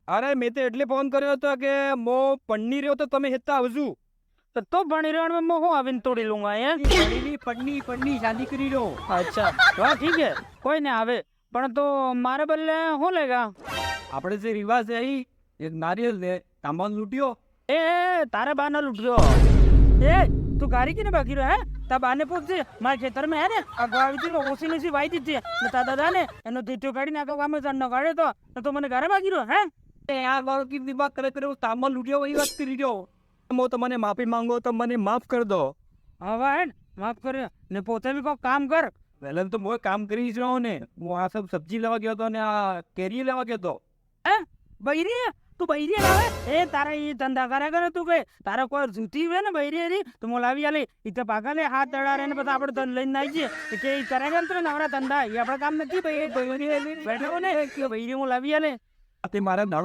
અરે મેં તો એટલે ફોન કર્યો હતો કે મો પન્ની રહ્યો તો તમે હેતા આવજો. તો ભણી રહ્યો में હું આવીને તોડી લूंगा यार પન્ની શાદી કરી રહ્યો. अच्छा हाँ ठीक है कोई नहीं आवे પણ તો મારે બદલે શું લેગા આપણે જે રિવાજ છે અહીં એક નારિયેલ ને તાંબાનો લૂંટ્યો. એ તારે બાને લૂંટ્યો એ તું ગાડી કેને બાકી રહ્યો હે તા બાને પૂછજે મારા ખેતરમાં હે ને આગળ આવી હતી ઓછી નીસી વાઈ દીધી ને તા દાદા ને એનો તીઠો કાઢીને આખો ગામે ચાંદનો કાઢ્યો તો તું મને ઘરે બાકી રહ્યો હે આ બાળક की दिमाग करे करे तांबा लूटियो वही बात કરી રહ્યો. મો તમને માફી માંગો તો મને માફ કર દો. હવે હે માફ કર્યો ને પોતે બી કોઈ કામ કર પહેલા તો મોય કામ કરી જ રહ્યો ને. હું આ સબ સબ્જી લેવા ગયો હતો ને આ કેરી લેવા ગયો હતો. હે બૈરી તું બૈરી લાવે એ તારા એ ધંધા કરે કરે તું કઈ તારા કોઈ જૂતી હોય ને બૈરી એરી તું મો લાવી આલે ઈ તો પાકા લે હાથ દડારે ને બધા આપણે ધન લઈને આવી જઈએ કે ઈ કરે ને તો નવરા ધંધા એ આપણા કામ નથી ભાઈ બેઠો ને કે બૈરી હું લાવી આલે તે મારા દાડો